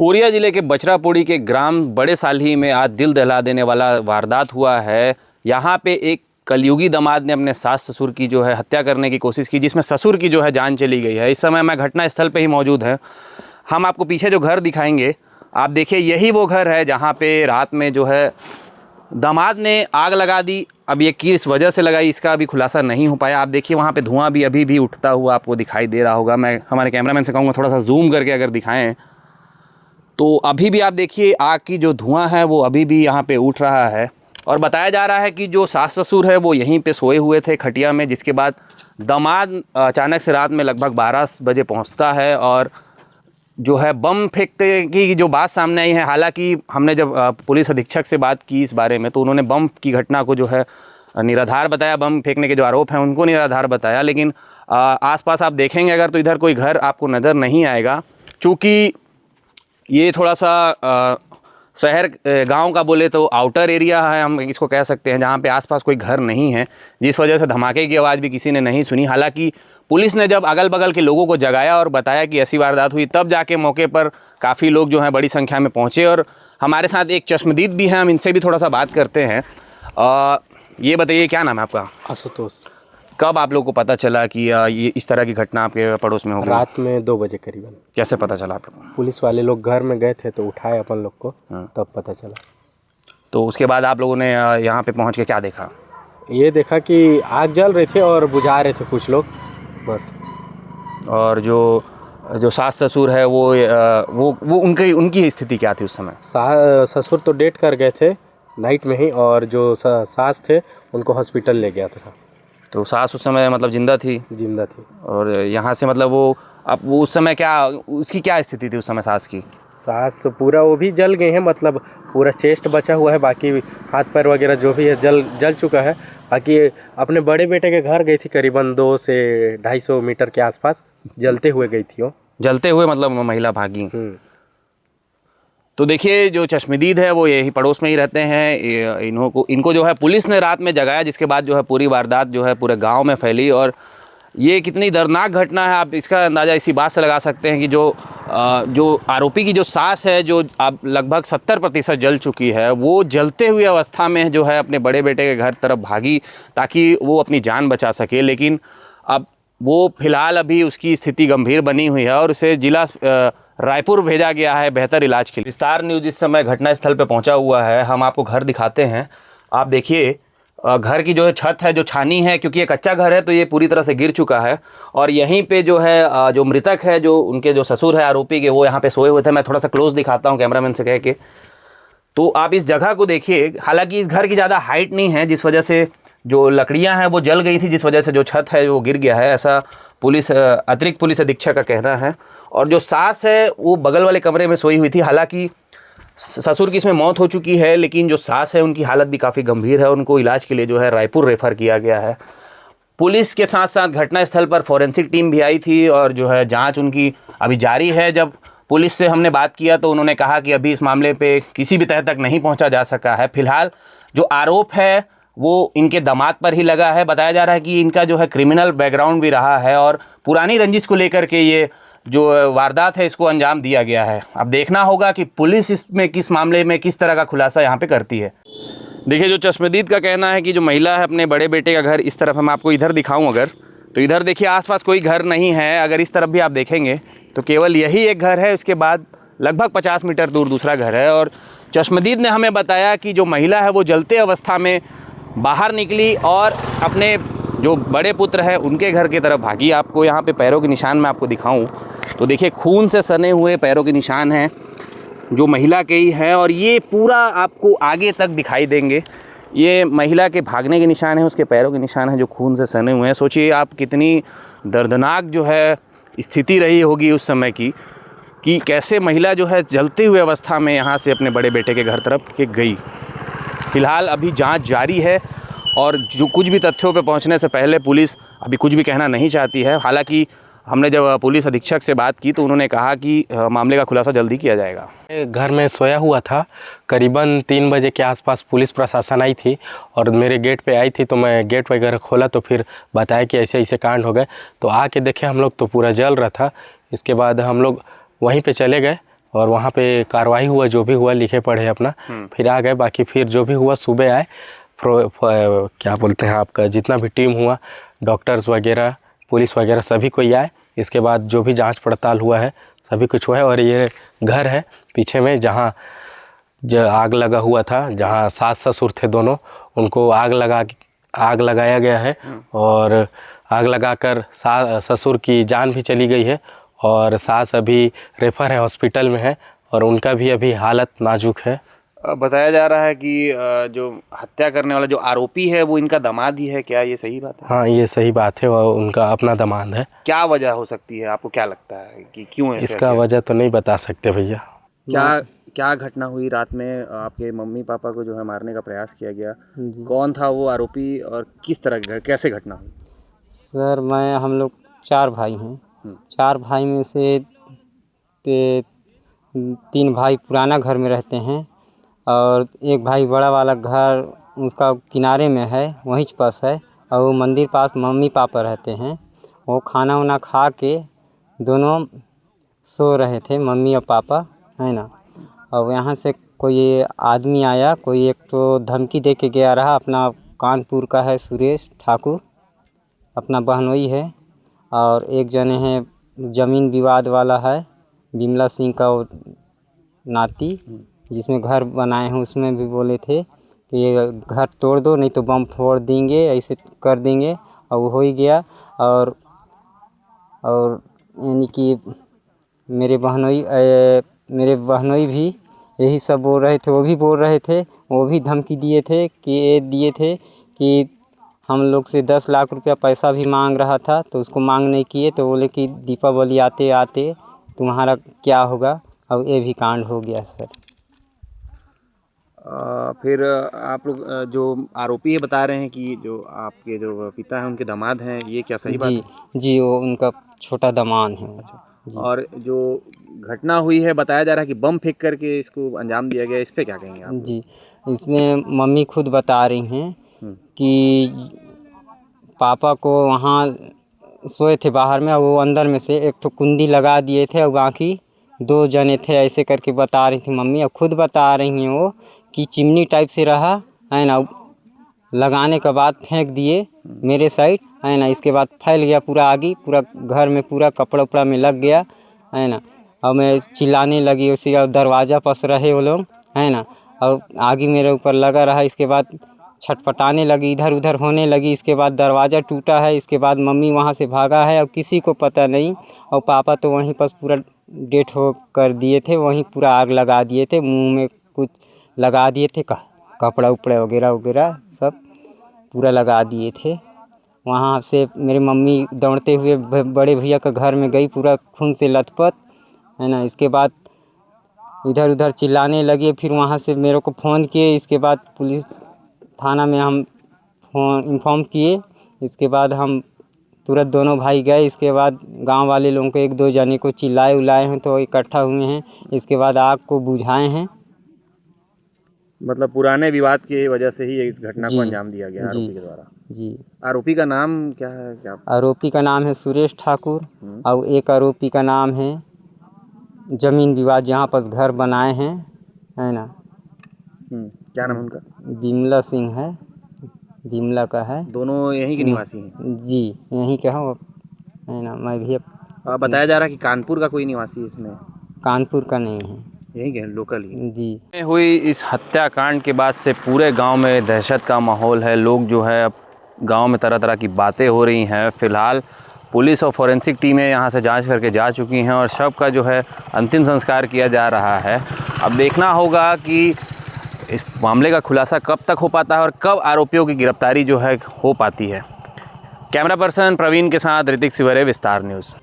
Korea जिले के बचरापोड़ी के ग्राम बड़े साल्ही में आज दिल दहला देने वाला वारदात हुआ है। यहाँ पे एक कलयुगी दामाद ने अपने सास ससुर की जो है हत्या करने की कोशिश की, जिसमें ससुर की जो है जान चली गई है। इस समय मैं घटना स्थल पे ही मौजूद है। हम आपको पीछे जो घर दिखाएंगे, आप देखिए यही वो घर है जहाँ पे रात में जो है दामाद ने आग लगा दी। अब ये किस वजह से लगाई इसका अभी खुलासा नहीं हो पाया। आप देखिए वहाँ पे धुआं भी अभी भी उठता हुआ आपको दिखाई दे रहा होगा। मैं हमारे कैमरामैन से कहूँगा थोड़ा सा जूम करके अगर दिखाएं तो अभी भी आप देखिए आग की जो धुआं है वो अभी भी यहाँ पे उठ रहा है। और बताया जा रहा है कि जो सास ससुर है वो यहीं पे सोए हुए थे खटिया में, जिसके बाद दामाद अचानक से रात में लगभग 12 बजे पहुँचता है और जो है बम फेंकने की जो बात सामने आई है। हालांकि हमने जब पुलिस अधीक्षक से बात की इस बारे में तो उन्होंने बम की घटना को जो है निराधार बताया, बम फेंकने के जो आरोप हैं उनको निराधार बताया। लेकिन आसपास आप देखेंगे अगर तो इधर कोई घर आपको नज़र नहीं आएगा, चूँकि ये थोड़ा सा शहर गांव का बोले तो आउटर एरिया है, हम इसको कह सकते हैं, जहाँ पे आसपास कोई घर नहीं है, जिस वजह से धमाके की आवाज़ भी किसी ने नहीं सुनी। हालांकि पुलिस ने जब अगल बगल के लोगों को जगाया और बताया कि ऐसी वारदात हुई, तब जाके मौके पर काफ़ी लोग जो हैं बड़ी संख्या में पहुँचे। और हमारे साथ एक चश्मदीद भी हैं, हम इनसे भी थोड़ा सा बात करते हैं। ये बताइए क्या नाम है आपका? आशुतोष। कब आप लोग को पता चला कि ये इस तरह की घटना आपके पड़ोस में हो गई? रात में 2 बजे करीबन। कैसे पता चला आप लोग? पुलिस वाले लोग घर में गए थे तो उठाए अपन लोग को, तब पता चला। तो उसके बाद आप लोगों ने यहाँ पे पहुँच के क्या देखा? ये देखा कि आग जल रही थी और बुझा रहे थे कुछ लोग, बस। और जो सास ससुर है वो उनकी स्थिति क्या थी उस समय? ससुर तो डेट कर गए थे नाइट में ही, और जो सास थे उनको हॉस्पिटल ले गया था। तो सास उस समय मतलब जिंदा थी? जिंदा थी। और यहाँ से मतलब वो उस समय उसकी क्या स्थिति थी उस समय सास की? सास पूरा वो भी जल गए हैं, मतलब पूरा चेस्ट बचा हुआ है, बाकी हाथ पैर वगैरह जो भी है जल चुका है। बाकी अपने बड़े बेटे के घर गई थी, करीबन 200 से 250 मीटर के आसपास जलते हुए गई थी वो। जलते हुए मतलब महिला भागी। तो देखिए जो चश्मदीद है वो यही पड़ोस में ही रहते हैं। इनको जो है पुलिस ने रात में जगाया, जिसके बाद जो है पूरी वारदात जो है पूरे गांव में फैली। और ये कितनी दर्दनाक घटना है आप इसका अंदाज़ा इसी बात से लगा सकते हैं कि जो आरोपी की जो सास है, जो अब लगभग 70% जल चुकी है, वो जलते हुए अवस्था में जो है अपने बड़े बेटे के घर तरफ भागी ताकि वो अपनी जान बचा सके। लेकिन अब वो फिलहाल अभी उसकी स्थिति गंभीर बनी हुई है और उसे जिला रायपुर भेजा गया है बेहतर इलाज के लिए। विस्तार न्यूज़ इस समय घटनास्थल पर पहुंचा हुआ है। हम आपको घर दिखाते हैं। आप देखिए घर की जो है छत है, जो छानी है, क्योंकि ये कच्चा घर है तो ये पूरी तरह से गिर चुका है। और यहीं पे जो है जो मृतक है, जो उनके जो ससुर है आरोपी के, वो यहाँ पे सोए हुए थे। मैं थोड़ा सा क्लोज दिखाता हूँ कैमरामैन से कह के। तो आप इस जगह को देखिए। हालांकि इस घर की ज़्यादा हाइट नहीं है, जिस वजह से जो लकड़ियाँ हैं वो जल गई थी, जिस वजह से जो छत है वो गिर गया है, ऐसा अतिरिक्त पुलिस अधीक्षक का कहना है। और जो सास है वो बगल वाले कमरे में सोई हुई थी। हालांकि ससुर की इसमें मौत हो चुकी है, लेकिन जो सास है उनकी हालत भी काफ़ी गंभीर है। उनको इलाज के लिए जो है रायपुर रेफ़र किया गया है। पुलिस के साथ साथ घटनास्थल पर फॉरेंसिक टीम भी आई थी और जो है जांच उनकी अभी जारी है। जब पुलिस से हमने बात किया तो उन्होंने कहा कि अभी इस मामले पे किसी भी तह तक नहीं पहुंचा जा सका है। फिलहाल जो आरोप है वो इनके दामाद पर ही लगा है। बताया जा रहा है कि इनका जो है क्रिमिनल बैकग्राउंड भी रहा है और पुरानी रंजिश को लेकर के ये जो वारदात है इसको अंजाम दिया गया है। अब देखना होगा कि पुलिस इसमें किस मामले में किस तरह का खुलासा यहाँ पे करती है। देखिए जो चश्मदीद का कहना है कि जो महिला है अपने बड़े बेटे का घर इस तरफ, हम आपको इधर दिखाऊं अगर तो इधर देखिए आसपास कोई घर नहीं है। अगर इस तरफ भी आप देखेंगे तो केवल यही एक घर है, उसके बाद लगभग 50 मीटर दूर दूसरा घर है। और चश्मदीद ने हमें बताया कि जो महिला है वो जलते अवस्था में बाहर निकली और अपने जो बड़े पुत्र हैं उनके घर की तरफ भागी। आपको यहाँ पे पैरों के निशान मैं आपको दिखाऊं तो देखिए खून से सने हुए पैरों के निशान हैं जो महिला के ही हैं, और ये पूरा आपको आगे तक दिखाई देंगे। ये महिला के भागने के निशान हैं, उसके पैरों के निशान हैं जो खून से सने हुए हैं। सोचिए आप कितनी दर्दनाक जो है स्थिति रही होगी उस समय की, कि कैसे महिला जो है जलते हुए अवस्था में यहाँ से अपने बड़े बेटे के घर तरफ के गई। फिलहाल अभी जांच जारी है और जो कुछ भी तथ्यों पे पहुंचने से पहले पुलिस अभी कुछ भी कहना नहीं चाहती है। हालांकि हमने जब पुलिस अधीक्षक से बात की तो उन्होंने कहा कि मामले का खुलासा जल्दी किया जाएगा। घर में सोया हुआ था, करीबन 3 बजे के आसपास पुलिस प्रशासन आई थी और मेरे गेट पे आई थी। तो मैं गेट वगैरह खोला तो फिर बताया कि ऐसे ऐसे कांड हो गए। तो आके देखे हम लोग तो पूरा जल रहा था। इसके बाद हम लोग वहीं पे चले गए और वहाँ पे कार्रवाई हुआ, जो भी हुआ लिखे पढ़े अपना, फिर आ गए। बाकी फिर जो भी हुआ सुबह आए, क्या बोलते हैं आपका जितना भी टीम हुआ, डॉक्टर्स वगैरह, पुलिस वगैरह सभी कोई आए। इसके बाद जो भी जांच पड़ताल हुआ है सभी कुछ हुआ है। और ये घर है पीछे में जहाँ आग लगा हुआ था, जहाँ सास ससुर थे दोनों, उनको आग लगाया गया है। और आग लगाकर ससुर की जान भी चली गई है और सास अभी रेफर है, हॉस्पिटल में है और उनका भी अभी हालत नाजुक है। बताया जा रहा है कि जो हत्या करने वाला जो आरोपी है वो इनका दामाद ही है, क्या ये सही बात है? हाँ, ये सही बात है, वो उनका अपना दामाद है। क्या वजह हो सकती है, आपको क्या लगता है कि क्यों ऐसा इसका किया? वजह तो नहीं बता सकते भैया। क्या घटना हुई रात में? आपके मम्मी पापा को जो है मारने का प्रयास किया गया, कौन था वो आरोपी और किस तरह की कैसे घटना हुई? सर हम लोग 4 भाई हैं। 4 भाई में से 3 भाई पुराना घर में रहते हैं और एक भाई बड़ा वाला घर उसका किनारे में है, वहीं पास है। और वो मंदिर पास मम्मी पापा रहते हैं। वो खाना वाना खा के दोनों सो रहे थे, मम्मी और पापा, है ना। और यहाँ से कोई आदमी आया, कोई एक तो धमकी दे के गया रहा, अपना कानपुर का है, सुरेश ठाकुर, अपना बहनोई है। और एक जने हैं ज़मीन विवाद वाला है, बिमला सिंह का वो नाती, जिसमें घर बनाए हैं, उसमें भी बोले थे कि ये घर तोड़ दो नहीं तो बम फोड़ देंगे, ऐसे कर देंगे। और वो हो ही गया। और यानी कि मेरे बहनोई भी यही सब बोल रहे थे, वो भी बोल रहे थे, वो भी धमकी दिए थे कि हम लोग से 10 लाख रुपया पैसा भी मांग रहा था, तो उसको मांग नहीं किए, तो बोले कि दीपावली आते आते तुम्हारा क्या होगा। अब ये भी कांड हो गया सर। फिर आप लोग जो आरोपी है बता रहे हैं कि जो आपके जो पिता हैं उनके दामाद हैं, ये क्या सही बात है? जी, वो उनका छोटा दामाद है। अच्छा। और जो घटना हुई है बताया जा रहा है कि बम फेंक करके इसको अंजाम दिया गया, इस पे क्या कहेंगे आप? जी, इसमें मम्मी खुद बता रही हैं कि पापा को वहाँ सोए थे बाहर में, और वो अंदर में से एक तो कुंडी लगा दिए थे और बाकी 2 जने थे, ऐसे करके बता रही थी मम्मी। और खुद बता रही हैं वो कि चिमनी टाइप से रहा, है ना, लगाने के बाद फेंक दिए मेरे साइड, है ना। इसके बाद फैल गया पूरा आगे, पूरा घर में पूरा कपड़ा उपड़ा में लग गया, है ना। और मैं चिल्लाने लगी उसी, और दरवाज़ा पास रहे वो लोग, है ना, और आगे मेरे ऊपर लगा रहा। इसके बाद छटपटाने लगी, इधर उधर होने लगी। इसके बाद दरवाज़ा टूटा है। इसके बाद मम्मी वहाँ से भागा है और किसी को पता नहीं। और पापा तो वहीं पर पूरा डेथ हो कर दिए थे, वहीं पूरा आग लगा दिए थे, मुंह में कुछ लगा दिए थे, कपड़ा उपड़ा वगैरह सब पूरा लगा दिए थे। वहाँ से मेरी मम्मी दौड़ते हुए बड़े भैया के घर में गई, पूरा खून से लथपथ, है ना। इसके बाद इधर उधर चिल्लाने लगे, फिर वहाँ से मेरे को फ़ोन किए। इसके बाद पुलिस थाना में हम फ़ोन इन्फॉर्म किए। इसके बाद हम तुरंत दोनों भाई गए। इसके बाद गांव वाले लोगों को 1-2 जने को चिल्लाए उलाए हैं, तो इकट्ठा हुए हैं। इसके बाद आग को बुझाए हैं। मतलब पुराने विवाद की वजह से ही इस घटना को अंजाम दिया गया आरोपी के द्वारा। जी। आरोपी का नाम क्या है? क्या आरोपी का नाम है सुरेश ठाकुर। और एक आरोपी का नाम है ज़मीन विवाद, जहाँ पर घर बनाए हैं, है ना। क्या नाम है उनका? बिमला सिंह है, बिमला का है। दोनों यहीं के निवासी हैं? जी, यहीं के हो, है ना। मैं भी बताया जा रहा है कि कानपुर का कोई निवासी इसमें? कानपुर का नहीं है, यहीं के लोकल ही। जी। हुई इस हत्याकांड के बाद से पूरे गांव में दहशत का माहौल है। लोग जो है अब गांव में तरह तरह की बातें हो रही हैं। फ़िलहाल पुलिस और फॉरेंसिक टीमें यहां से जांच करके जा चुकी हैं और शव का जो है अंतिम संस्कार किया जा रहा है। अब देखना होगा कि इस मामले का खुलासा कब तक हो पाता है और कब आरोपियों की गिरफ्तारी जो है हो पाती है। कैमरा पर्सन प्रवीण के साथ ऋतिक सिवरे, विस्तार न्यूज़।